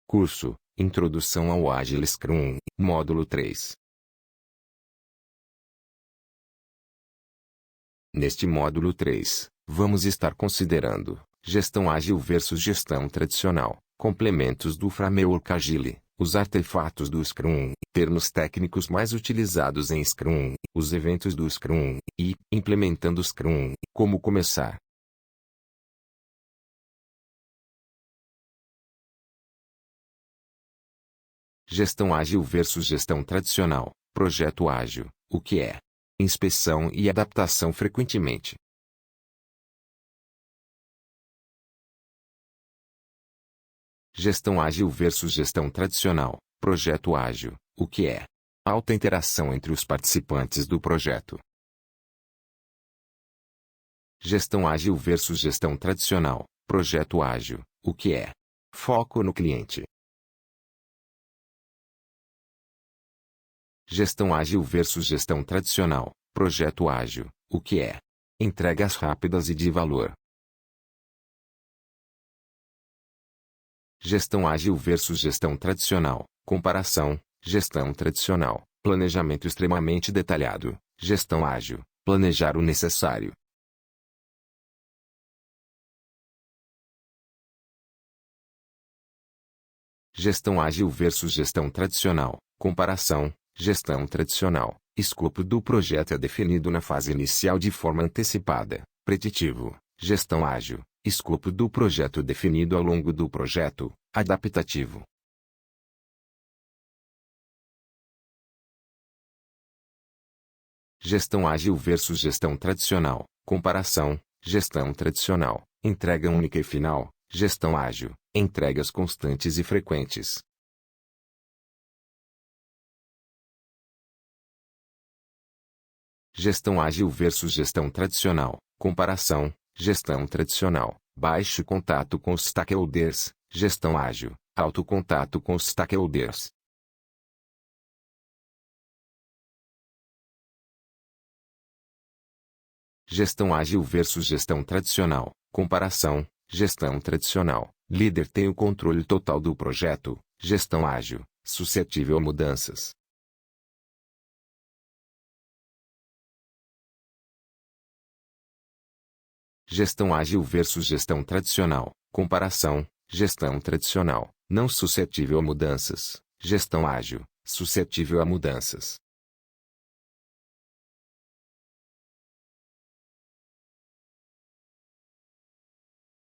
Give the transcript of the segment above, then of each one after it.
Curso: Introdução ao Agile Scrum, Módulo 3. Neste módulo 3, vamos estar considerando gestão ágil versus gestão tradicional, complementos do framework Agile, os artefatos do Scrum, termos técnicos mais utilizados em Scrum, os eventos do Scrum e, implementando Scrum, como começar. Gestão ágil versus gestão tradicional, projeto ágil, o que é? Inspeção e adaptação frequentemente. Gestão ágil versus gestão tradicional, projeto ágil, o que é? Alta interação entre os participantes do projeto. Gestão ágil versus gestão tradicional, projeto ágil, o que é? Foco no cliente. Gestão ágil versus gestão tradicional, projeto ágil, o que é? Entregas rápidas e de valor. Gestão ágil versus gestão tradicional, comparação, gestão tradicional, planejamento extremamente detalhado, gestão ágil, planejar o necessário. Gestão ágil versus gestão tradicional, comparação, gestão tradicional, escopo do projeto é definido na fase inicial de forma antecipada, preditivo, gestão ágil, escopo do projeto definido ao longo do projeto, adaptativo. Gestão ágil versus gestão tradicional, comparação, gestão tradicional, entrega única e final, gestão ágil, entregas constantes e frequentes. Gestão ágil versus gestão tradicional, comparação, gestão tradicional, baixo contato com os stakeholders, gestão ágil, alto contato com os stakeholders. Gestão ágil versus gestão tradicional, comparação, gestão tradicional, líder tem o controle total do projeto, gestão ágil, suscetível a mudanças. Gestão ágil versus gestão tradicional, comparação, gestão tradicional, não suscetível a mudanças, gestão ágil, suscetível a mudanças.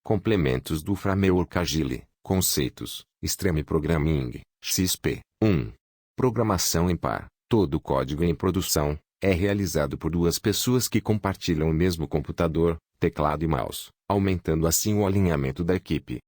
Complementos do framework Agile, conceitos, Extreme Programming, XP. 1. Programação em par, todo código em produção, é realizado por duas pessoas que compartilham o mesmo computador, teclado e mouse, aumentando assim o alinhamento da equipe.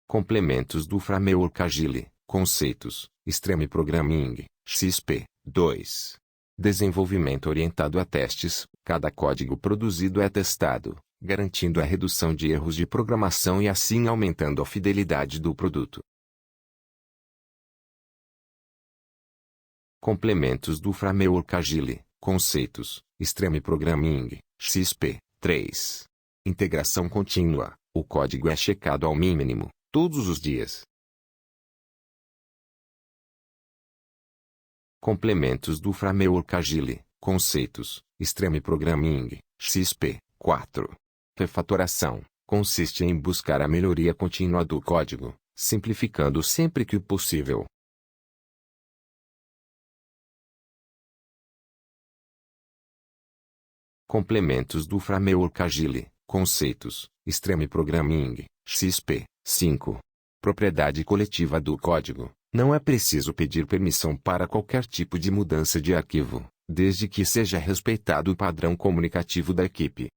Complementos do framework Agile, conceitos, Extreme Programming, XP. 2. Desenvolvimento orientado a testes, cada código produzido é testado, garantindo a redução de erros de programação e assim aumentando a fidelidade do produto. Complementos do framework Agile, conceitos, Extreme Programming, XP. 3. Integração contínua, o código é checado ao mínimo, todos os dias. Complementos do framework Agile, conceitos, Extreme Programming, XP. 4. Refatoração, consiste em buscar a melhoria contínua do código, simplificando sempre que possível. Complementos do framework Agile, conceitos, Extreme Programming, XP. 5. Propriedade coletiva do código. Não é preciso pedir permissão para qualquer tipo de mudança de arquivo, desde que seja respeitado o padrão comunicativo da equipe.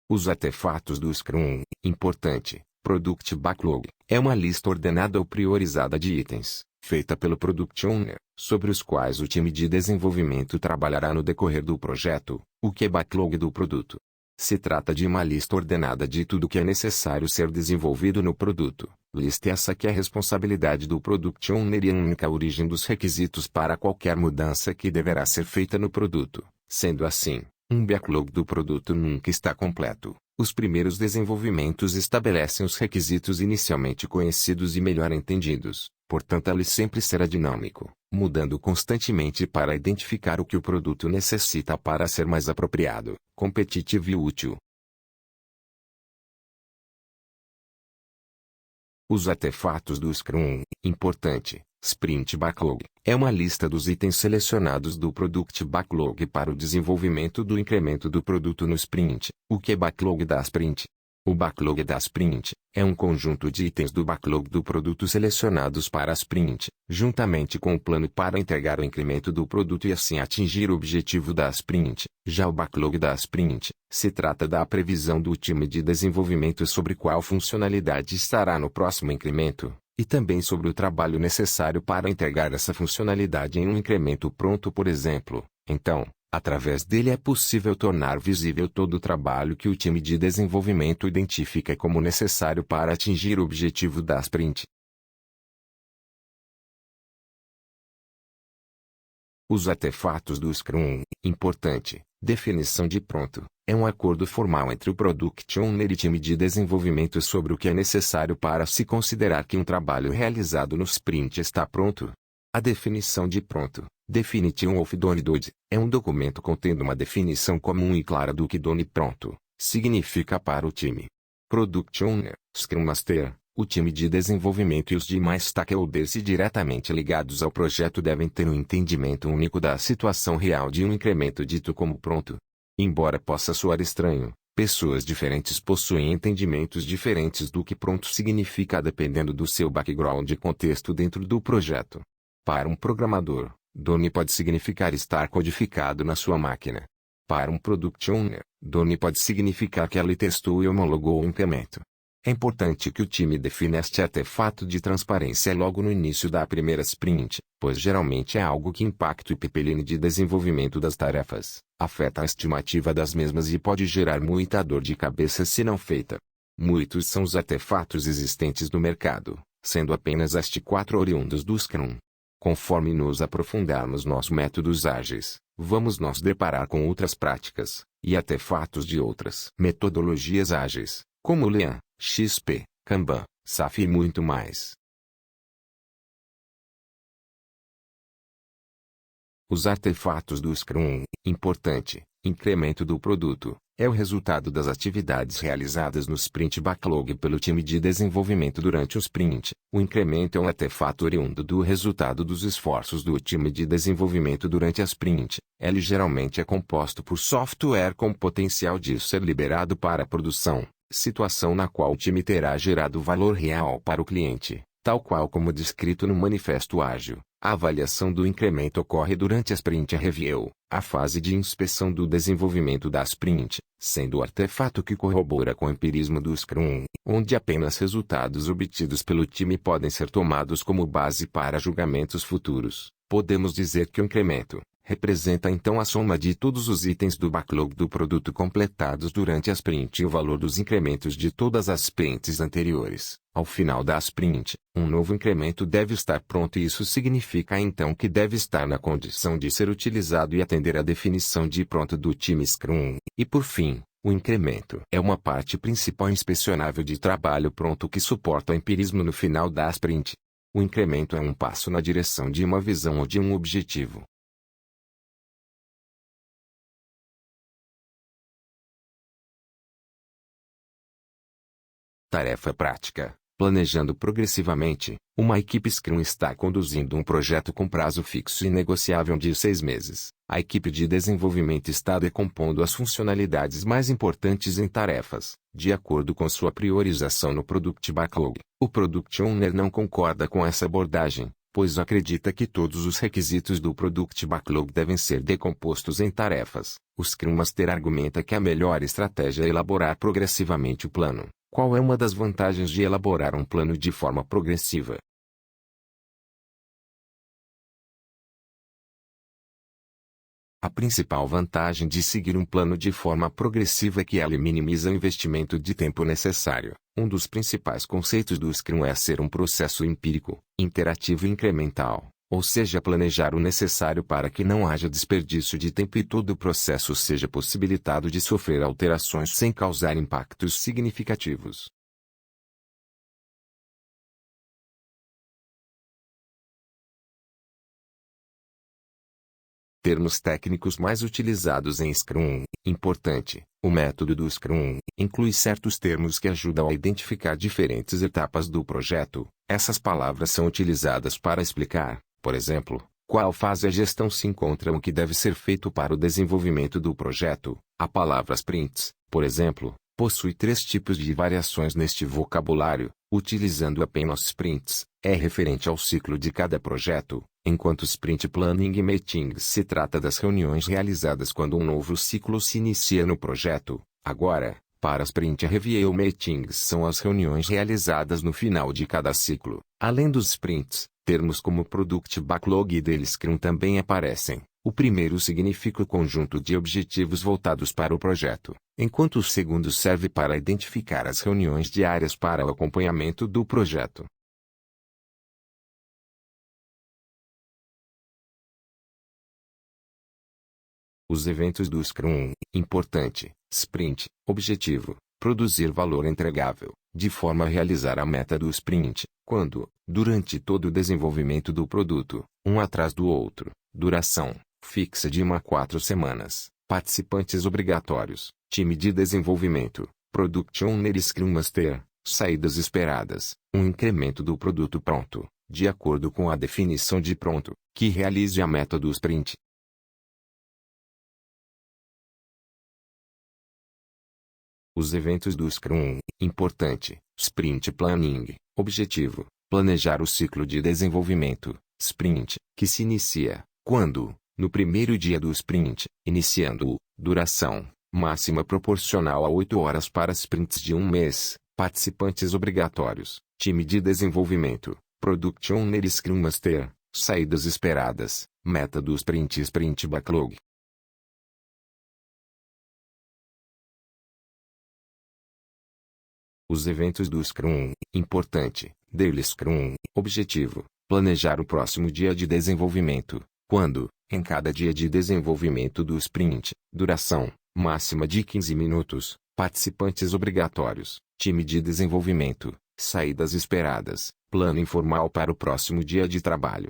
Os artefatos do Scrum, importante, Product Backlog, é uma lista ordenada ou priorizada de itens, feita pelo Product Owner, sobre os quais o time de desenvolvimento trabalhará no decorrer do projeto, o que é backlog do produto. Se trata de uma lista ordenada de tudo que é necessário ser desenvolvido no produto, lista essa que é a responsabilidade do Product Owner e a única origem dos requisitos para qualquer mudança que deverá ser feita no produto. Sendo assim, um backlog do produto nunca está completo. Os primeiros desenvolvimentos estabelecem os requisitos inicialmente conhecidos e melhor entendidos, portanto ele sempre será dinâmico, mudando constantemente para identificar o que o produto necessita para ser mais apropriado, competitivo e útil. Os artefatos do Scrum. Importante. Sprint Backlog é uma lista dos itens selecionados do Product Backlog para o desenvolvimento do incremento do produto no sprint. O que é backlog da sprint? O backlog da sprint é um conjunto de itens do backlog do produto selecionados para a sprint, juntamente com o plano para entregar o incremento do produto e assim atingir o objetivo da sprint. Já o backlog da sprint se trata da previsão do time de desenvolvimento sobre qual funcionalidade estará no próximo incremento, e também sobre o trabalho necessário para entregar essa funcionalidade em um incremento pronto, por exemplo. Então, através dele é possível tornar visível todo o trabalho que o time de desenvolvimento identifica como necessário para atingir o objetivo da sprint. Os artefatos do Scrum. Importante. Definição de pronto. É um acordo formal entre o Product Owner e time de desenvolvimento sobre o que é necessário para se considerar que um trabalho realizado no sprint está pronto. A definição de pronto, Definition of Done Done, é um documento contendo uma definição comum e clara do que done pronto significa para o time. Product Owner, Scrum Master, o time de desenvolvimento e os demais stakeholders diretamente ligados ao projeto devem ter um entendimento único da situação real de um incremento dito como pronto. Embora possa soar estranho, pessoas diferentes possuem entendimentos diferentes do que pronto significa dependendo do seu background e contexto dentro do projeto. Para um programador, done pode significar estar codificado na sua máquina. Para um Product Owner, done pode significar que ele testou e homologou o incremento. É importante que o time defina este artefato de transparência logo no início da primeira sprint, pois geralmente é algo que impacta o pipeline de desenvolvimento das tarefas, afeta a estimativa das mesmas e pode gerar muita dor de cabeça se não feita. Muitos são os artefatos existentes no mercado, sendo apenas este 4 oriundos do Scrum. Conforme nos aprofundarmos nos métodos ágeis, vamos nos deparar com outras práticas e artefatos de outras metodologias ágeis, como Lean, XP, Kanban, SAF e muito mais. Os artefatos do Scrum. Importante. Incremento do produto é o resultado das atividades realizadas no Sprint Backlog pelo time de desenvolvimento durante o sprint. O incremento é um artefato oriundo do resultado dos esforços do time de desenvolvimento durante a sprint. Ele geralmente é composto por software com potencial de ser liberado para a produção, situação na qual o time terá gerado valor real para o cliente, tal qual como descrito no Manifesto Ágil. A avaliação do incremento ocorre durante a Sprint Review, a fase de inspeção do desenvolvimento da sprint, sendo o artefato que corrobora com o empirismo do Scrum, onde apenas resultados obtidos pelo time podem ser tomados como base para julgamentos futuros. Podemos dizer que o incremento representa então a soma de todos os itens do backlog do produto completados durante a sprint e o valor dos incrementos de todas as sprints anteriores. Ao final da sprint, um novo incremento deve estar pronto e isso significa então que deve estar na condição de ser utilizado e atender à definição de pronto do time Scrum. E por fim, o incremento é uma parte principal inspecionável de trabalho pronto que suporta o empirismo no final da sprint. O incremento é um passo na direção de uma visão ou de um objetivo. Tarefa prática. Planejando progressivamente, uma equipe Scrum está conduzindo um projeto com prazo fixo e negociável de 6 meses. A equipe de desenvolvimento está decompondo as funcionalidades mais importantes em tarefas, de acordo com sua priorização no Product Backlog. O Product Owner não concorda com essa abordagem, pois acredita que todos os requisitos do Product Backlog devem ser decompostos em tarefas. O Scrum Master argumenta que a melhor estratégia é elaborar progressivamente o plano. Qual é uma das vantagens de elaborar um plano de forma progressiva? A principal vantagem de seguir um plano de forma progressiva é que ele minimiza o investimento de tempo necessário. Um dos principais conceitos do Scrum é ser um processo empírico, interativo e incremental. ou seja, planejar o necessário para que não haja desperdício de tempo e todo o processo seja possibilitado de sofrer alterações sem causar impactos significativos. Termos técnicos mais utilizados em Scrum. Importante: o método do Scrum inclui certos termos que ajudam a identificar diferentes etapas do projeto. Essas palavras são utilizadas para explicar, por exemplo, qual fase a gestão se encontra ou o que deve ser feito para o desenvolvimento do projeto. A palavra sprints, por exemplo, possui 3 tipos de variações neste vocabulário. Utilizando apenas sprints, é referente ao ciclo de cada projeto, enquanto Sprint Planning Meetings se trata das reuniões realizadas quando um novo ciclo se inicia no projeto. Agora, para Sprint Review Meetings são as reuniões realizadas no final de cada ciclo. Além dos sprints, termos como Product Backlog e Daily Scrum também aparecem. O primeiro significa o conjunto de objetivos voltados para o projeto, enquanto o segundo serve para identificar as reuniões diárias para o acompanhamento do projeto. Os eventos do Scrum. Importante: Sprint, objetivo, produzir valor entregável, de forma a realizar a meta do sprint, quando, durante todo o desenvolvimento do produto, um atrás do outro. Duração: fixa de 1 a 4 semanas. Participantes obrigatórios: time de desenvolvimento, Product Owner e Scrum Master. Saídas esperadas: um incremento do produto pronto, de acordo com a definição de pronto, que realize a meta do sprint. Os eventos do Scrum. Importante: Sprint Planning, objetivo, planejar o ciclo de desenvolvimento. Sprint, que se inicia, quando, no primeiro dia do sprint, iniciando-o. Duração, máxima proporcional a 8 horas para sprints de 1 mês. Participantes obrigatórios, time de desenvolvimento, Product Owner e Scrum Master. Saídas esperadas, meta do sprint e Sprint Backlog. Os eventos do Scrum. Importante: Daily Scrum, objetivo, planejar o próximo dia de desenvolvimento, quando, em cada dia de desenvolvimento do sprint. Duração, máxima de 15 minutos. Participantes obrigatórios, time de desenvolvimento. Saídas esperadas, plano informal para o próximo dia de trabalho.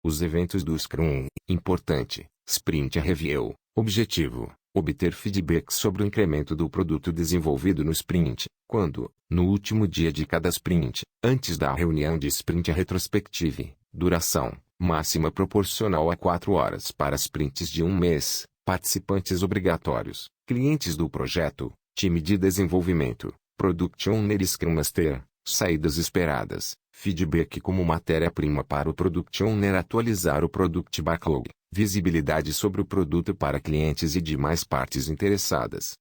Os eventos do Scrum. Importante: Sprint Review, objetivo, obter feedback sobre o incremento do produto desenvolvido no sprint, quando, no último dia de cada sprint, antes da reunião de Sprint Retrospective. Duração, máxima proporcional a 4 horas para sprints de 1 mês. Participantes obrigatórios, clientes do projeto, time de desenvolvimento, Product Owner e Scrum Master. Saídas esperadas, feedback como matéria-prima para o Product Owner atualizar o Product Backlog. Visibilidade sobre o produto para clientes e demais partes interessadas.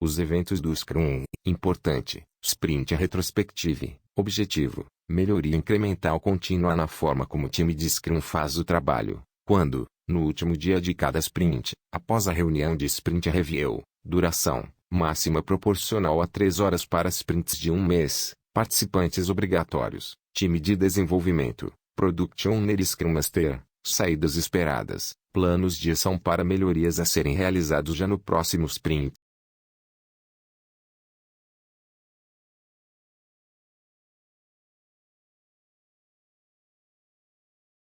Os eventos do Scrum. Importante: Sprint Retrospective, objetivo, melhoria incremental contínua na forma como o time de Scrum faz o trabalho, quando, no último dia de cada sprint, após a reunião de Sprint Review. Duração, máxima proporcional a 3 horas para sprints de 1 mês. Participantes obrigatórios, time de desenvolvimento, Product Owner e Scrum Master. Saídas esperadas, planos de ação para melhorias a serem realizados já no próximo sprint.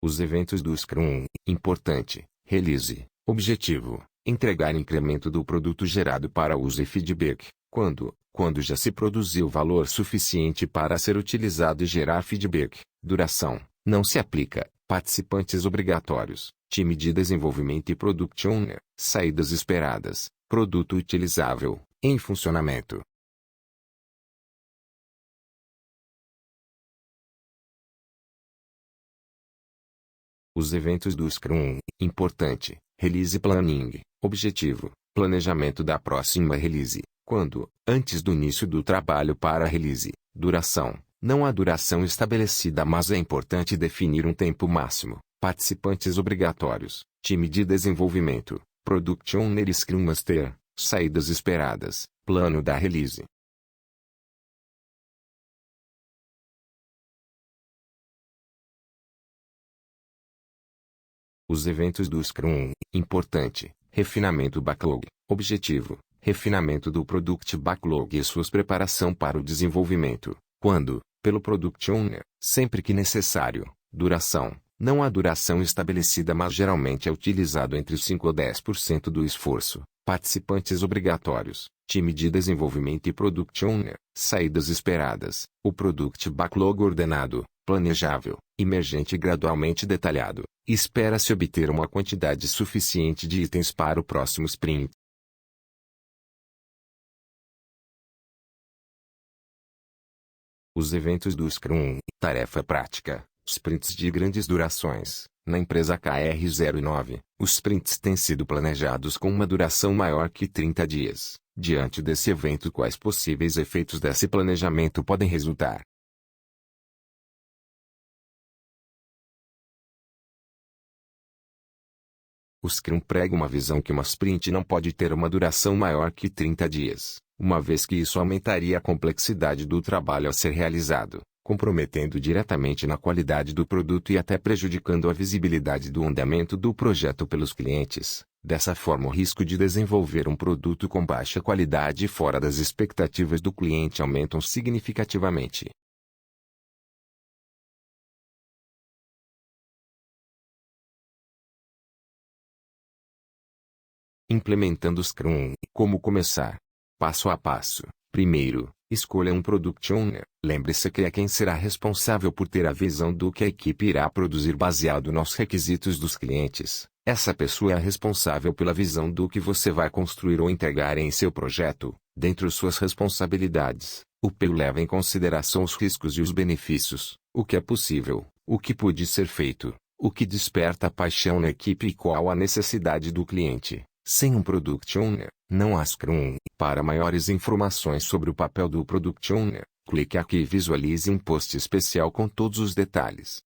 Os eventos do Scrum. Importante: Release, objetivo, entregar incremento do produto gerado para uso e feedback, quando já se produziu valor suficiente para ser utilizado e gerar feedback. Duração, não se aplica. Participantes obrigatórios, time de desenvolvimento e Product Owner. Saídas esperadas, produto utilizável, em funcionamento. Os eventos do Scrum. Importante: Release Planning, objetivo, planejamento da próxima release, quando, antes do início do trabalho para a release. Duração, não há duração estabelecida, mas é importante definir um tempo máximo. Participantes obrigatórios, time de desenvolvimento, Product Owner e Scrum Master. saídas esperadas, plano da release. Os eventos do Scrum, importante, refinamento backlog, objetivo, refinamento do Product Backlog e suas preparação para o desenvolvimento, quando, pelo Product Owner, sempre que necessário, duração, não há duração estabelecida mas geralmente é utilizado entre 5 ou 10% do esforço, participantes obrigatórios, time de desenvolvimento e Product Owner, saídas esperadas, o Product Backlog ordenado, planejável, emergente e gradualmente detalhado. Espera-se obter uma quantidade suficiente de itens para o próximo sprint. Os eventos do Scrum, tarefa prática, sprints de grandes durações. Na empresa KR09, os sprints têm sido planejados com uma duração maior que 30 dias. Diante desse evento, quais possíveis efeitos desse planejamento podem resultar? O Scrum prega uma visão que uma sprint não pode ter uma duração maior que 30 dias, uma vez que isso aumentaria a complexidade do trabalho a ser realizado, comprometendo diretamente na qualidade do produto e até prejudicando a visibilidade do andamento do projeto pelos clientes. Dessa forma, o risco de desenvolver um produto com baixa qualidade e fora das expectativas do cliente aumentam significativamente. Implementando Scrum. Como começar? Passo a passo. Primeiro, escolha um Product Owner. Lembre-se que é quem será responsável por ter a visão do que a equipe irá produzir baseado nos requisitos dos clientes. Essa pessoa é a responsável pela visão do que você vai construir ou entregar em seu projeto. Dentre suas responsabilidades, o PO leva em consideração os riscos e os benefícios, o que é possível, o que pode ser feito, o que desperta paixão na equipe e qual a necessidade do cliente. Sem um Product Owner, não há Scrum. Para maiores informações sobre o papel do Product Owner, clique aqui e visualize um post especial com todos os detalhes.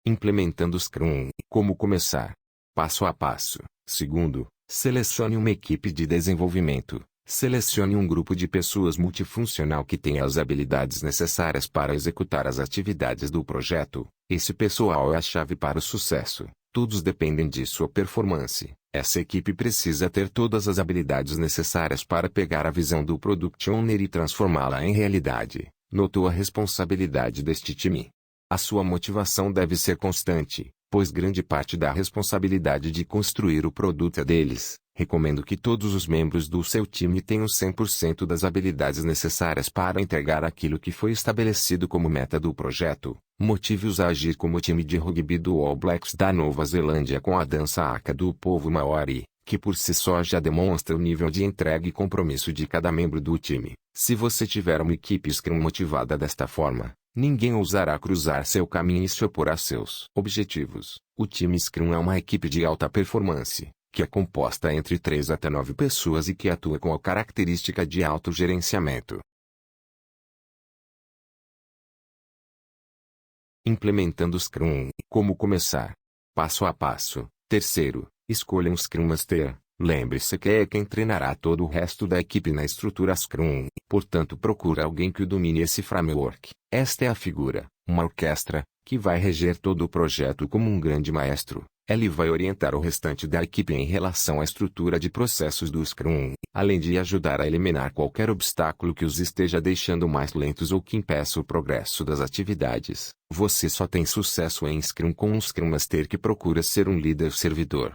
Implementando Scrum. Como começar? Passo a passo. Segundo, selecione uma equipe de desenvolvimento. Selecione um grupo de pessoas multifuncional que tenha as habilidades necessárias para executar as atividades do projeto. Esse pessoal é a chave para o sucesso. Todos dependem de sua performance. Essa equipe precisa ter todas as habilidades necessárias para pegar a visão do Product Owner e transformá-la em realidade. Notou a responsabilidade deste time? A sua motivação deve ser constante, pois grande parte da responsabilidade de construir o produto é deles. Recomendo que todos os membros do seu time tenham 100% das habilidades necessárias para entregar aquilo que foi estabelecido como meta do projeto. Motive-os a agir como o time de rugby do All Blacks da Nova Zelândia com a dança haka do povo Maori, que por si só já demonstra o nível de entrega e compromisso de cada membro do time. Se você tiver uma equipe Scrum motivada desta forma, ninguém ousará cruzar seu caminho e se opor a seus objetivos. O time Scrum é uma equipe de alta performance, que é composta entre 3 até 9 pessoas e que atua com a característica de autogerenciamento. Implementando Scrum. Como começar? Passo a passo. Terceiro, escolha um Scrum Master. Lembre-se que é quem treinará todo o resto da equipe na estrutura Scrum. Portanto, procure alguém que domine esse framework. Esta é a figura, uma orquestra, que vai reger todo o projeto como um grande maestro. Ele vai orientar o restante da equipe em relação à estrutura de processos do Scrum, além de ajudar a eliminar qualquer obstáculo que os esteja deixando mais lentos ou que impeça o progresso das atividades. Você só tem sucesso em Scrum com um Scrum Master que procura ser um líder servidor.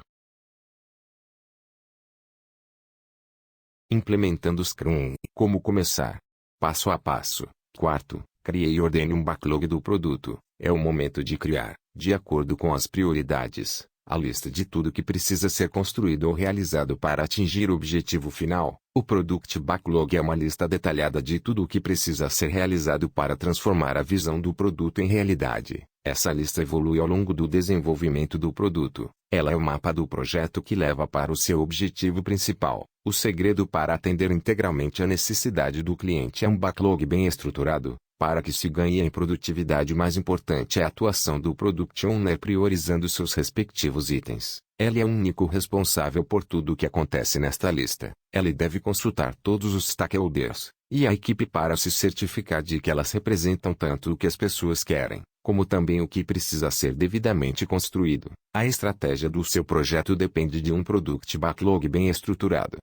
Implementando Scrum. Como começar? Passo a passo. Quarto, crie e ordene um backlog do produto. É o momento de criar, de acordo com as prioridades, a lista de tudo que precisa ser construído ou realizado para atingir o objetivo final. O Product Backlog é uma lista detalhada de tudo o que precisa ser realizado para transformar a visão do produto em realidade. Essa lista evolui ao longo do desenvolvimento do produto. Ela é o mapa do projeto que leva para o seu objetivo principal. O segredo para atender integralmente a necessidade do cliente é um backlog bem estruturado, para que se ganhe em produtividade. O mais importante é a atuação do Product Owner priorizando seus respectivos itens. Ele é o único responsável por tudo o que acontece nesta lista. Ele deve consultar todos os stakeholders e a equipe para se certificar de que elas representam tanto o que as pessoas querem, como também o que precisa ser devidamente construído. A estratégia do seu projeto depende de um Product Backlog bem estruturado.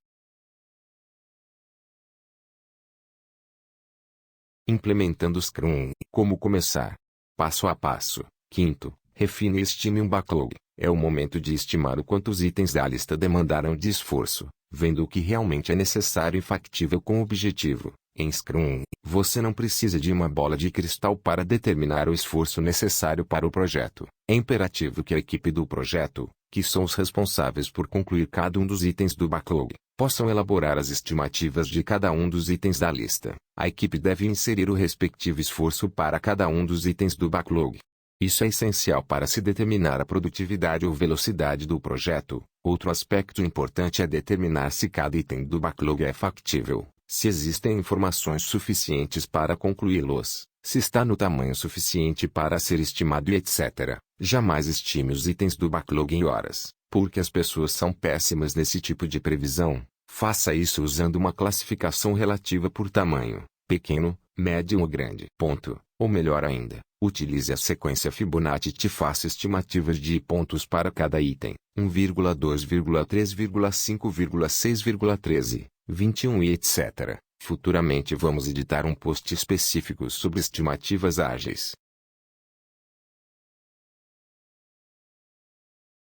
Implementando Scrum. Como começar? Passo a passo. Quinto, refine e estime um backlog. É o momento de estimar o quanto os itens da lista demandarão de esforço, vendo o que realmente é necessário e factível com o objetivo. Em Scrum, você não precisa de uma bola de cristal para determinar o esforço necessário para o projeto. É imperativo que a equipe do projeto, que são os responsáveis por concluir cada um dos itens do backlog, possam elaborar as estimativas de cada um dos itens da lista. A equipe deve inserir o respectivo esforço para cada um dos itens do backlog. Isso é essencial para se determinar a produtividade ou velocidade do projeto. Outro aspecto importante é determinar se cada item do backlog é factível, se existem informações suficientes para concluí-los, se está no tamanho suficiente para ser estimado e etc. Jamais estime os itens do backlog em horas, porque as pessoas são péssimas nesse tipo de previsão. Faça isso usando uma classificação relativa por tamanho, pequeno, médio ou grande. Ponto. Ou melhor ainda, utilize a sequência Fibonacci e te faça estimativas de pontos para cada item, 1,2,3,5,6,13, 21 e etc. Futuramente vamos editar um post específico sobre estimativas ágeis.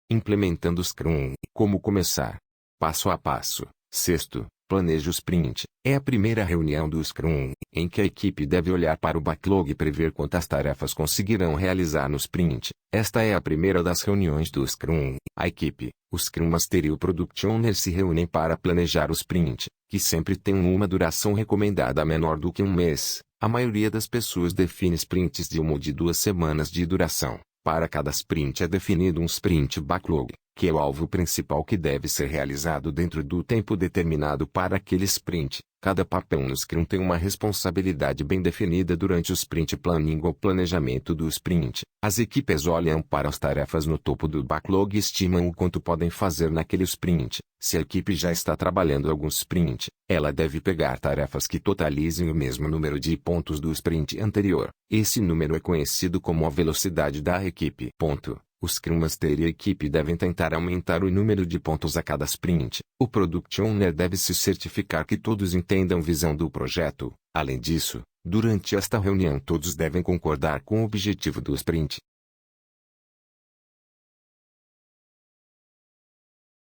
Implementando Scrum. Como começar? Passo a passo. Sexto, planeje o sprint. É a primeira reunião do Scrum, em que a equipe deve olhar para o backlog e prever quantas tarefas conseguirão realizar no sprint. Esta é a primeira das reuniões do Scrum. A equipe, o Scrum Master e o Product Owner se reúnem para planejar o sprint, que sempre tem uma duração recomendada menor do que um mês. A maioria das pessoas define sprints de 1 ou de 2 semanas de duração. Para cada sprint é definido um sprint backlog, que é o alvo principal que deve ser realizado dentro do tempo determinado para aquele sprint. Cada papel no Scrum tem uma responsabilidade bem definida durante o sprint planning ou planejamento do sprint. As equipes olham para as tarefas no topo do backlog e estimam o quanto podem fazer naquele sprint. Se a equipe já está trabalhando algum sprint, ela deve pegar tarefas que totalizem o mesmo número de pontos do sprint anterior. Esse número é conhecido como a velocidade da equipe. Ponto. O Scrum Master e a equipe devem tentar aumentar o número de pontos a cada sprint. O Product Owner deve se certificar que todos entendam a visão do projeto. Além disso, durante esta reunião todos devem concordar com o objetivo do sprint.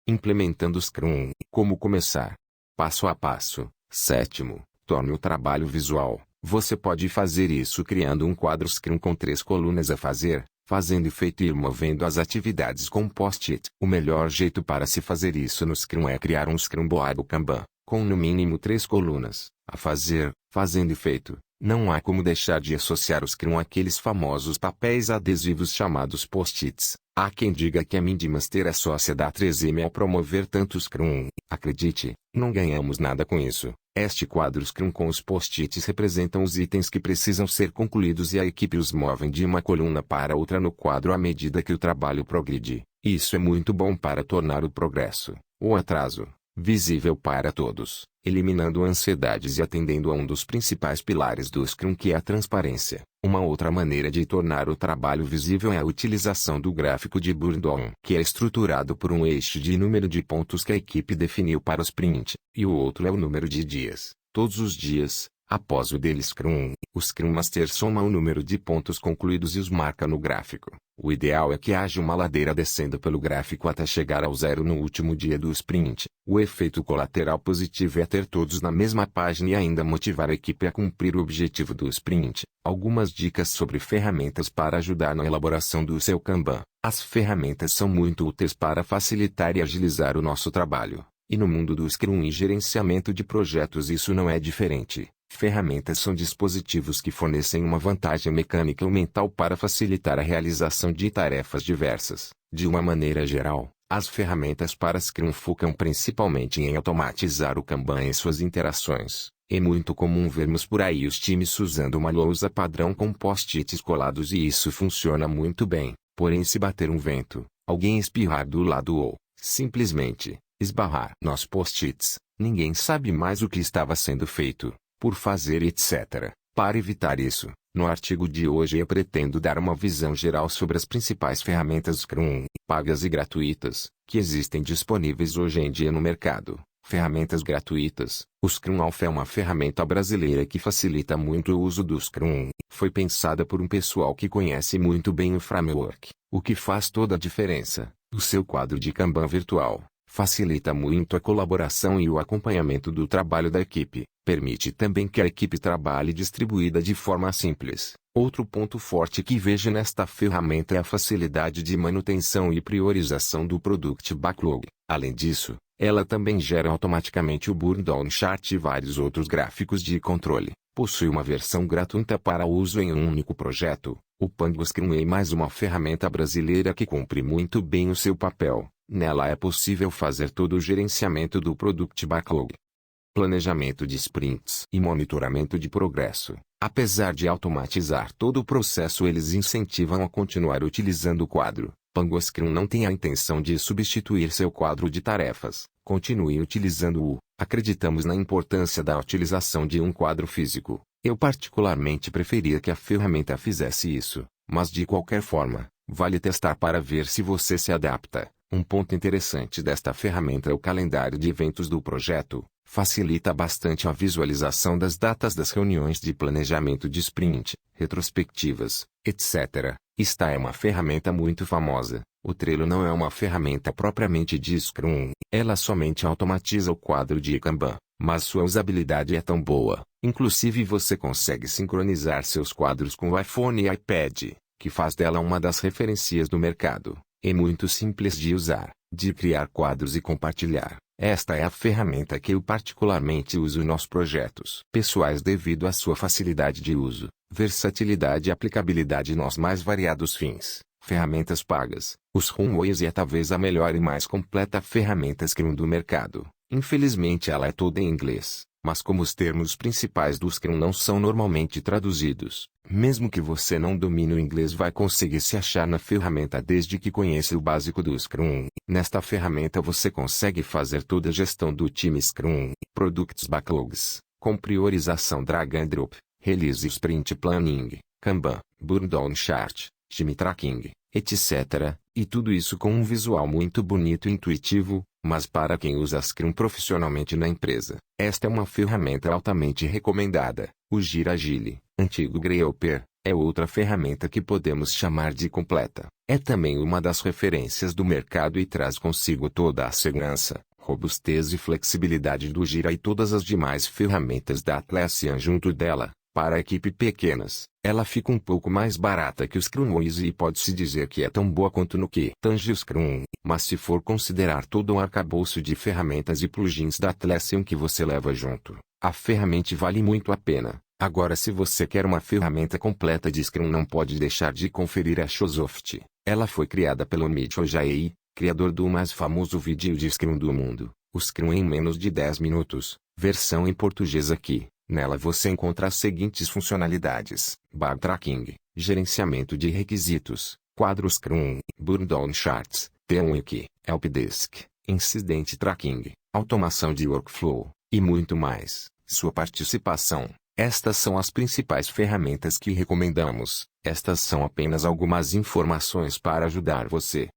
Implementando Scrum. Como começar? Passo a passo. Sétimo, torne o trabalho visual. Você pode fazer isso criando um quadro Scrum com 3 colunas a fazer, fazendo efeito e movendo as atividades com post-it. O melhor jeito para se fazer isso no Scrum é criar um Scrum Board ou Kanban, com no mínimo 3 colunas, a fazer, fazendo efeito. Não há como deixar de associar o Scrum àqueles famosos papéis adesivos chamados post-its. Há quem diga que a Mind Master é sócia da 3M ao promover tanto o Scrum. Acredite, não ganhamos nada com isso. Este quadro Scrum com os post-its representam os itens que precisam ser concluídos e a equipe os move de uma coluna para outra no quadro à medida que o trabalho progride. Isso é muito bom para tornar o progresso, ou atraso, visível para todos, eliminando ansiedades e atendendo a um dos principais pilares do Scrum, que é a transparência. Uma outra maneira de tornar o trabalho visível é a utilização do gráfico de Burndown, que é estruturado por um eixo de número de pontos que a equipe definiu para o sprint, e o outro é o número de dias. Todos os dias, após o daily Scrum, o Scrum Master soma o número de pontos concluídos e os marca no gráfico. O ideal é que haja uma ladeira descendo pelo gráfico até chegar ao zero no último dia do sprint. O efeito colateral positivo é ter todos na mesma página e ainda motivar a equipe a cumprir o objetivo do sprint. Algumas dicas sobre ferramentas para ajudar na elaboração do seu Kanban. As ferramentas são muito úteis para facilitar e agilizar o nosso trabalho. E no mundo do Scrum e gerenciamento de projetos isso não é diferente. Ferramentas são dispositivos que fornecem uma vantagem mecânica ou mental para facilitar a realização de tarefas diversas. De uma maneira geral, As ferramentas para Scrum focam principalmente em automatizar o Kanban e suas interações. É muito comum vermos por aí os times usando uma lousa padrão com post-its colados e isso funciona muito bem. Porém, se bater um vento, alguém espirrar do lado ou, simplesmente, esbarrar nos post-its, ninguém sabe mais o que estava sendo feito, por fazer, etc. Para evitar isso, no artigo de hoje eu pretendo dar uma visão geral sobre as principais ferramentas Scrum, pagas e gratuitas, que existem disponíveis hoje em dia no mercado. Ferramentas gratuitas. O Scrum Alpha é uma ferramenta brasileira que facilita muito o uso do Scrum. Foi pensada por um pessoal que conhece muito bem o framework, o que faz toda a diferença. O seu quadro de Kanban virtual facilita muito a colaboração e o acompanhamento do trabalho da equipe. Permite também que a equipe trabalhe distribuída de forma simples. Outro ponto forte que vejo nesta ferramenta é a facilidade de manutenção e priorização do Product Backlog. Além disso, ela também gera automaticamente o Burn Down Chart e vários outros gráficos de controle. Possui uma versão gratuita para uso em um único projeto. O Pango Scrum é mais uma ferramenta brasileira que cumpre muito bem o seu papel. Nela é possível fazer todo o gerenciamento do Product Backlog, planejamento de sprints e monitoramento de progresso. Apesar de automatizar todo o processo, eles incentivam a continuar utilizando o quadro. Pango Scrum não tem a intenção de substituir seu quadro de tarefas. Continue utilizando-o. Acreditamos na importância da utilização de um quadro físico. Eu particularmente preferia que a ferramenta fizesse isso, mas de qualquer forma, vale testar para ver se você se adapta. Um ponto interessante desta ferramenta é o calendário de eventos do projeto. Facilita bastante a visualização das datas das reuniões de planejamento de sprint, retrospectivas, etc. Esta é uma ferramenta muito famosa. O Trello não é uma ferramenta propriamente de Scrum, ela somente automatiza o quadro de Kanban, mas sua usabilidade é tão boa. Inclusive você consegue sincronizar seus quadros com o iPhone e iPad, que faz dela uma das referências do mercado. É muito simples de usar, de criar quadros e compartilhar. Esta é a ferramenta que eu particularmente uso nos projetos pessoais devido à sua facilidade de uso, versatilidade e aplicabilidade nos mais variados fins. Ferramentas pagas. Os Runways é talvez a melhor e mais completa ferramenta Scrum do mercado. Infelizmente ela é toda em inglês, mas como os termos principais do Scrum não são normalmente traduzidos, mesmo que você não domine o inglês vai conseguir se achar na ferramenta desde que conheça o básico do Scrum. Nesta ferramenta você consegue fazer toda a gestão do time Scrum, Products Backlogs, com priorização drag and drop, Release Sprint Planning, Kanban, Burn Down Chart, Time Tracking, etc. E tudo isso com um visual muito bonito e intuitivo, mas para quem usa Scrum profissionalmente na empresa, esta é uma ferramenta altamente recomendada. O Gira Agile, antigo Grasshopper, é outra ferramenta que podemos chamar de completa. É também uma das referências do mercado e traz consigo toda a segurança, robustez e flexibilidade do Gira e todas as demais ferramentas da Atlassian junto dela. Para equipes pequenas, ela fica um pouco mais barata que o Scrumwise e pode-se dizer que é tão boa quanto no que tange o Scrum, mas se for considerar todo um arcabouço de ferramentas e plugins da Atlassian que você leva junto, a ferramenta vale muito a pena. Agora, se você quer uma ferramenta completa de Scrum, não pode deixar de conferir a Showsoft. Ela foi criada pelo Mitchell Jaei, criador do mais famoso vídeo de Scrum do mundo, o Scrum em menos de 10 minutos, versão em português aqui. Nela você encontra as seguintes funcionalidades: Bug Tracking, gerenciamento de requisitos, quadro Scrum, Burn Down Charts, T1 Helpdesk, Incident Tracking, automação de workflow, e muito mais. Sua participação. Estas são as principais ferramentas que recomendamos. Estas são apenas algumas informações para ajudar você.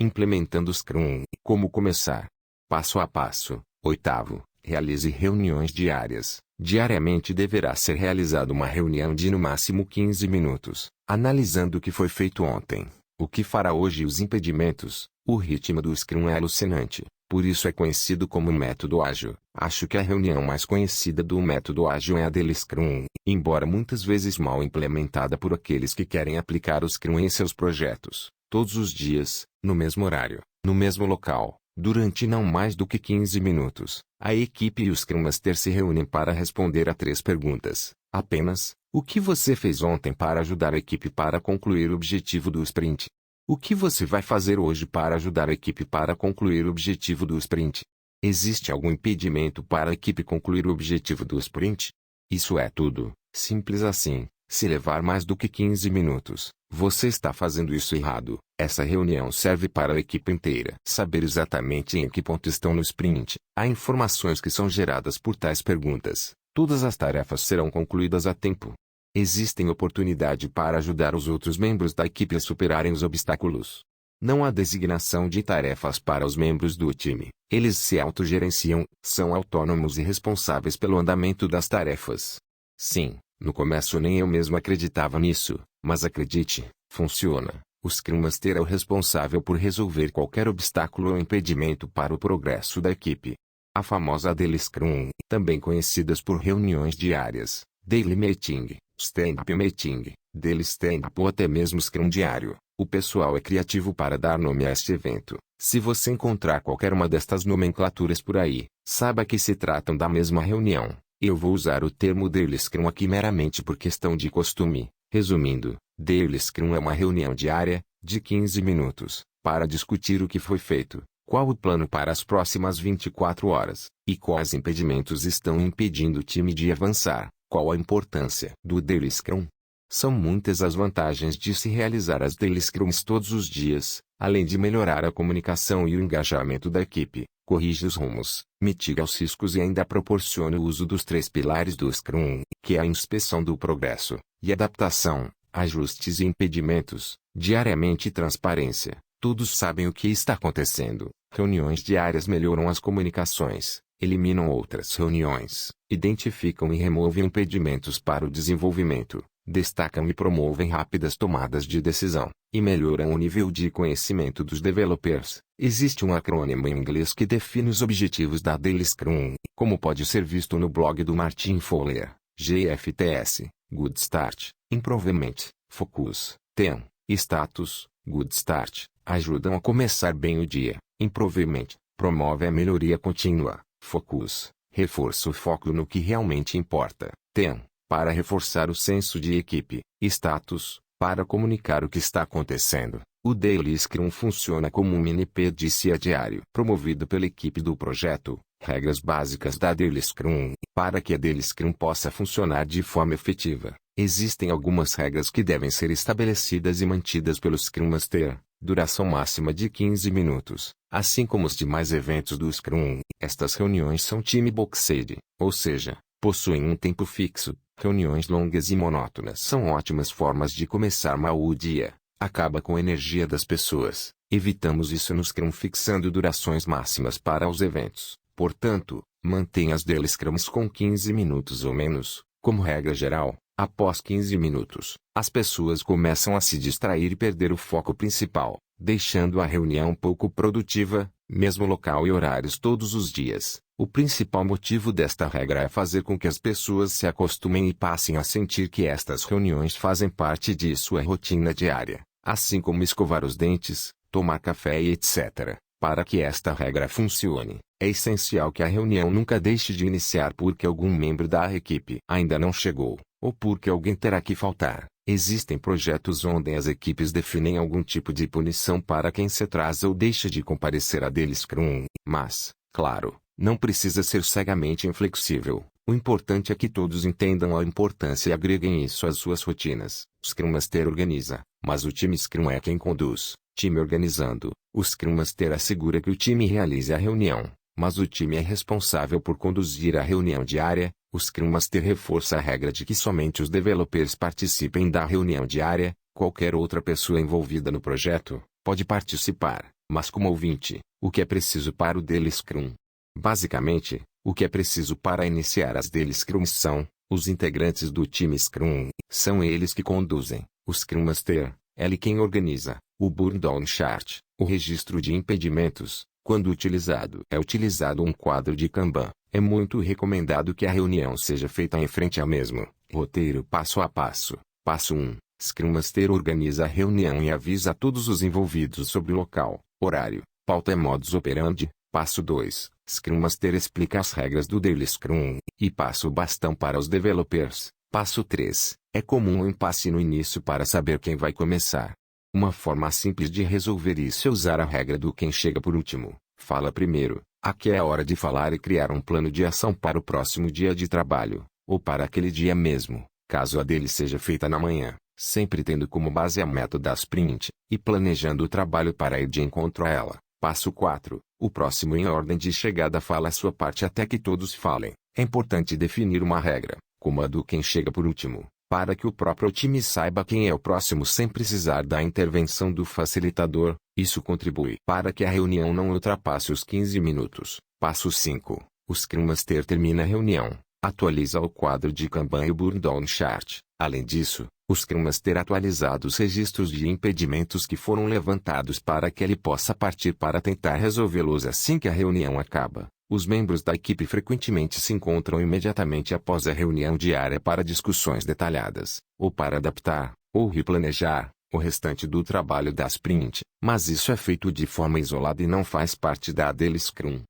Implementando Scrum. Como começar? Passo a passo. 8º. Realize reuniões diárias. Diariamente deverá ser realizada uma reunião de no máximo 15 minutos, analisando o que foi feito ontem, o que fará hoje e os impedimentos. O ritmo do Scrum é alucinante, por isso é conhecido como método ágil. Acho que a reunião mais conhecida do método ágil é a dele Scrum, embora muitas vezes mal implementada por aqueles que querem aplicar o Scrum em seus projetos. Todos os dias, no mesmo horário, no mesmo local, Durante não mais do que 15 minutos, a equipe e o Scrum Master se reúnem para responder a 3 perguntas. Apenas: o que você fez ontem para ajudar a equipe para concluir o objetivo do sprint? O que você vai fazer hoje para ajudar a equipe para concluir o objetivo do sprint? Existe algum impedimento para a equipe concluir o objetivo do sprint? Isso é tudo. Simples assim. Se levar mais do que 15 minutos, você está fazendo isso errado. Essa reunião serve para a equipe inteira saber exatamente em que ponto estão no sprint. Há informações que são geradas por tais perguntas. Todas as tarefas serão concluídas a tempo. Existem oportunidade para ajudar os outros membros da equipe a superarem os obstáculos. Não há designação de tarefas para os membros do time. Eles se autogerenciam, são autônomos e responsáveis pelo andamento das tarefas. Sim, no começo nem eu mesmo acreditava nisso, mas acredite, funciona. O Scrum Master é o responsável por resolver qualquer obstáculo ou impedimento para o progresso da equipe. A famosa Daily Scrum, também conhecidas por reuniões diárias, Daily Meeting, Stand-up Meeting, Daily Stand-up ou até mesmo Scrum Diário. O pessoal é criativo para dar nome a este evento. Se você encontrar qualquer uma destas nomenclaturas por aí, saiba que se tratam da mesma reunião. Eu vou usar o termo Daily Scrum aqui meramente por questão de costume. Resumindo, Daily Scrum é uma reunião diária, de 15 minutos, para discutir o que foi feito, qual o plano para as próximas 24 horas, e quais impedimentos estão impedindo o time de avançar, qual a importância do Daily Scrum. São muitas as vantagens de se realizar as Daily Scrums todos os dias, além de melhorar a comunicação e o engajamento da equipe, corrige os rumos, mitiga os riscos e ainda proporciona o uso dos 3 pilares do Scrum, que é a inspeção do progresso, e adaptação, ajustes e impedimentos, diariamente e transparência. Todos sabem o que está acontecendo. Reuniões diárias melhoram as comunicações, eliminam outras reuniões, identificam e removem impedimentos para o desenvolvimento, destacam e promovem rápidas tomadas de decisão, e melhoram o nível de conhecimento dos developers. Existe um acrônimo em inglês que define os objetivos da Daily Scrum, como pode ser visto no blog do Martin Fowler, GFTS, Good Start, Improvement, Focus, TEM, Status, Good Start, ajudam a começar bem o dia, Improvement, promove a melhoria contínua, Focus, reforça o foco no que realmente importa, TEM, para reforçar o senso de equipe, Status, para comunicar o que está acontecendo. O Daily Scrum funciona como um mini PDCA diário promovido pela equipe do projeto. Regras básicas da Daily Scrum. Para que a Daily Scrum possa funcionar de forma efetiva, existem algumas regras que devem ser estabelecidas e mantidas pelo Scrum Master. Duração máxima de 15 minutos. Assim como os demais eventos do Scrum, estas reuniões são time-boxed, ou seja, possuem um tempo fixo. Reuniões longas e monótonas são ótimas formas de começar mal o dia. Acaba com a energia das pessoas. Evitamos isso no Scrum fixando durações máximas para os eventos. Portanto, mantenha as Daily Scrums com 15 minutos ou menos. Como regra geral, após 15 minutos, as pessoas começam a se distrair e perder o foco principal, deixando a reunião pouco produtiva, mesmo local e horários todos os dias. O principal motivo desta regra é fazer com que as pessoas se acostumem e passem a sentir que estas reuniões fazem parte de sua rotina diária, assim como escovar os dentes, tomar café e etc. Para que esta regra funcione, é essencial que a reunião nunca deixe de iniciar porque algum membro da equipe ainda não chegou, ou porque alguém terá que faltar. Existem projetos onde as equipes definem algum tipo de punição para quem se atrasa ou deixa de comparecer à Daily Scrum, mas, claro, não precisa ser cegamente inflexível. O importante é que todos entendam a importância e agreguem isso às suas rotinas. O Scrum Master organiza, mas o time Scrum é quem conduz. Time organizando, o Scrum Master assegura que o time realize a reunião, mas o time é responsável por conduzir a reunião diária. O Scrum Master reforça a regra de que somente os developers participem da reunião diária. Qualquer outra pessoa envolvida no projeto pode participar, mas como ouvinte. O que é preciso para o Daily Scrum? Basicamente, o que é preciso para iniciar as Daily Scrums são os integrantes do time Scrum. São eles que conduzem. O Scrum Master, ele quem organiza. O Burn Down Chart, o registro de impedimentos. Quando utilizado, é utilizado um quadro de Kanban. É muito recomendado que a reunião seja feita em frente ao mesmo roteiro passo a passo. Passo 1. Scrum Master organiza a reunião e avisa a todos os envolvidos sobre o local, horário, pauta é modus operandi. Passo 2. Scrum Master explica as regras do Daily Scrum, e passa o bastão para os developers. Passo 3. É comum um impasse no início para saber quem vai começar. Uma forma simples de resolver isso é usar a regra do quem chega por último, fala primeiro. Aqui é a hora de falar e criar um plano de ação para o próximo dia de trabalho, ou para aquele dia mesmo, caso a dele seja feita na manhã, sempre tendo como base a meta da sprint, e planejando o trabalho para ir de encontro a ela. Passo 4. O próximo em ordem de chegada fala a sua parte até que todos falem. É importante definir uma regra, como a do quem chega por último, para que o próprio time saiba quem é o próximo sem precisar da intervenção do facilitador. Isso contribui para que a reunião não ultrapasse os 15 minutos. Passo 5. O Scrum Master termina a reunião, atualiza o quadro de Kanban e o Burn Down Chart. Além disso, o Scrum Master atualiza os registros de impedimentos que foram levantados para que ele possa partir para tentar resolvê-los assim que a reunião acaba. Os membros da equipe frequentemente se encontram imediatamente após a reunião diária para discussões detalhadas, ou para adaptar, ou replanejar, o restante do trabalho da sprint, mas isso é feito de forma isolada e não faz parte da Daily Scrum.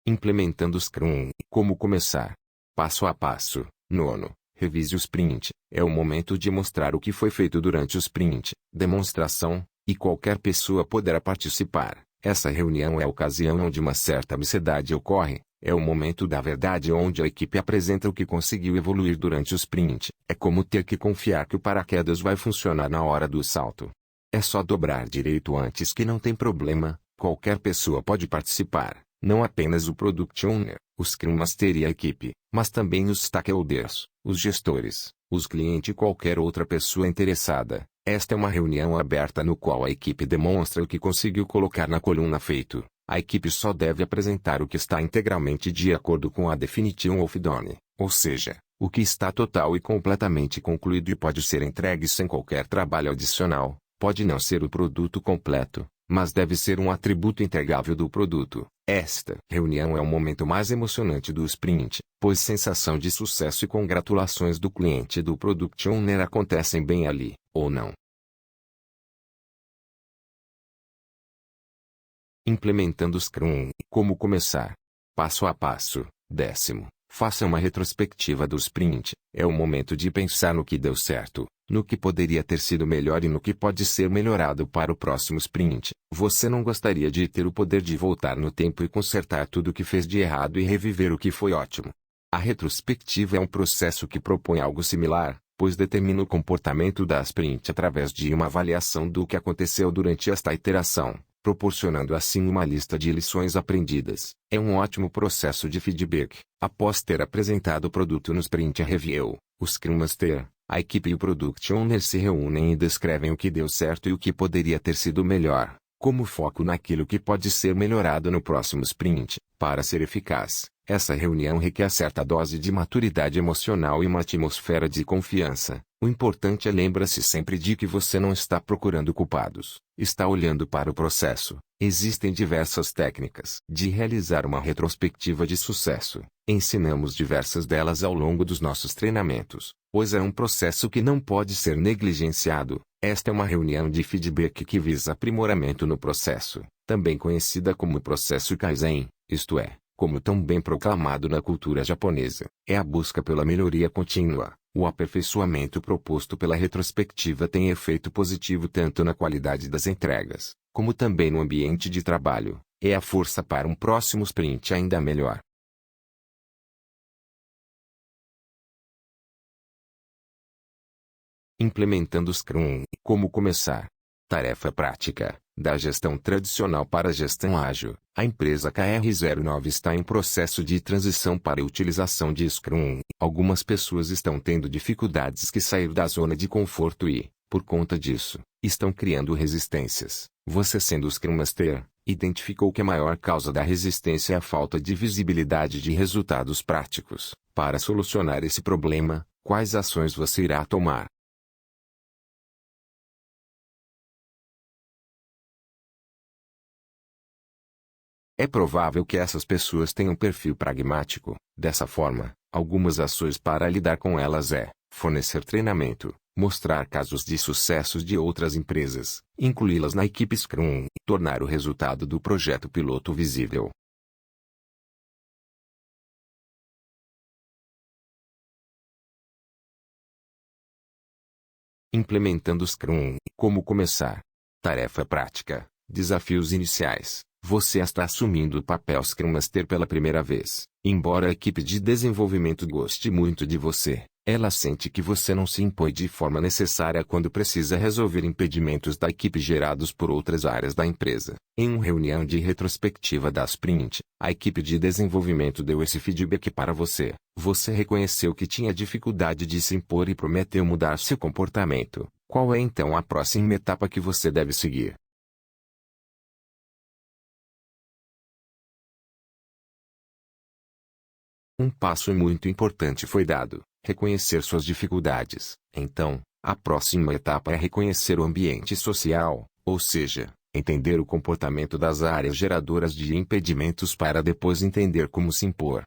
Implementando Scrum. Como começar? Passo a passo. 9. Revise o sprint. É o momento de mostrar o que foi feito durante o sprint. Demonstração, e qualquer pessoa poderá participar. Essa reunião é a ocasião onde uma certa ansiedade ocorre. É o momento da verdade onde a equipe apresenta o que conseguiu evoluir durante o sprint. É como ter que confiar que o paraquedas vai funcionar na hora do salto. É só dobrar direito antes que não tem problema, qualquer pessoa pode participar. Não apenas o Product Owner, o Scrum Master e a equipe, mas também os stakeholders, os gestores, os clientes e qualquer outra pessoa interessada. Esta é uma reunião aberta no qual a equipe demonstra o que conseguiu colocar na coluna feito. A equipe só deve apresentar o que está integralmente de acordo com a Definition of Done, ou seja, o que está total e completamente concluído e pode ser entregue sem qualquer trabalho adicional. Pode não ser o produto completo, mas deve ser um atributo integrável do produto. Esta reunião é o momento mais emocionante do sprint, pois sensação de sucesso e congratulações do cliente e do Product Owner acontecem bem ali, ou não. Implementando Scrum. Como começar? Passo a passo. 10. Faça uma retrospectiva do sprint. É o momento de pensar no que deu certo, no que poderia ter sido melhor e no que pode ser melhorado para o próximo sprint. Você não gostaria de ter o poder de voltar no tempo e consertar tudo o que fez de errado e reviver o que foi ótimo. A retrospectiva é um processo que propõe algo similar, pois determina o comportamento da sprint através de uma avaliação do que aconteceu durante esta iteração, proporcionando assim uma lista de lições aprendidas. É um ótimo processo de feedback. Após ter apresentado o produto no Sprint Review, o Scrum Master, a equipe e o Product Owner se reúnem e descrevem o que deu certo e o que poderia ter sido melhor, como foco naquilo que pode ser melhorado no próximo sprint. Para ser eficaz, essa reunião requer certa dose de maturidade emocional e uma atmosfera de confiança. O importante é lembrar-se sempre de que você não está procurando culpados, está olhando para o processo. Existem diversas técnicas de realizar uma retrospectiva de sucesso. Ensinamos diversas delas ao longo dos nossos treinamentos, pois é um processo que não pode ser negligenciado. Esta é uma reunião de feedback que visa aprimoramento no processo, também conhecida como processo Kaizen, isto é, como tão bem proclamado na cultura japonesa, é a busca pela melhoria contínua. O aperfeiçoamento proposto pela retrospectiva tem efeito positivo tanto na qualidade das entregas, como também no ambiente de trabalho. É a força para um próximo sprint ainda melhor. Implementando Scrum. Como começar? Tarefa prática. Da gestão tradicional para a gestão ágil. A empresa KR09 está em processo de transição para a utilização de Scrum. Algumas pessoas estão tendo dificuldades que sair da zona de conforto e, por conta disso, estão criando resistências. Você, sendo o Scrum Master, identificou que a maior causa da resistência é a falta de visibilidade de resultados práticos. Para solucionar esse problema, quais ações você irá tomar? É provável que essas pessoas tenham um perfil pragmático. Dessa forma, algumas ações para lidar com elas é fornecer treinamento, Mostrar casos de sucessos de outras empresas, incluí-las na equipe Scrum, tornar o resultado do projeto piloto visível. Implementando Scrum, como começar? Tarefa prática, desafios iniciais. Você está assumindo o papel Scrum Master pela primeira vez. Embora a equipe de desenvolvimento goste muito de você, ela sente que você não se impõe de forma necessária quando precisa resolver impedimentos da equipe gerados por outras áreas da empresa. Em uma reunião de retrospectiva da Sprint, a equipe de desenvolvimento deu esse feedback para você. Você reconheceu que tinha dificuldade de se impor e prometeu mudar seu comportamento. Qual é então a próxima etapa que você deve seguir? Um passo muito importante foi dado: reconhecer suas dificuldades. Então, a próxima etapa é reconhecer o ambiente social, ou seja, entender o comportamento das áreas geradoras de impedimentos para depois entender como se impor.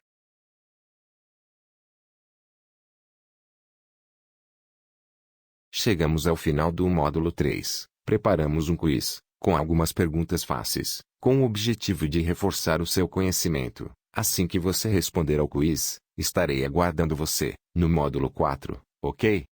Chegamos ao final do módulo 3. Preparamos um quiz, com algumas perguntas fáceis, com o objetivo de reforçar o seu conhecimento. Assim que você responder ao quiz, estarei aguardando você, no módulo 4, ok?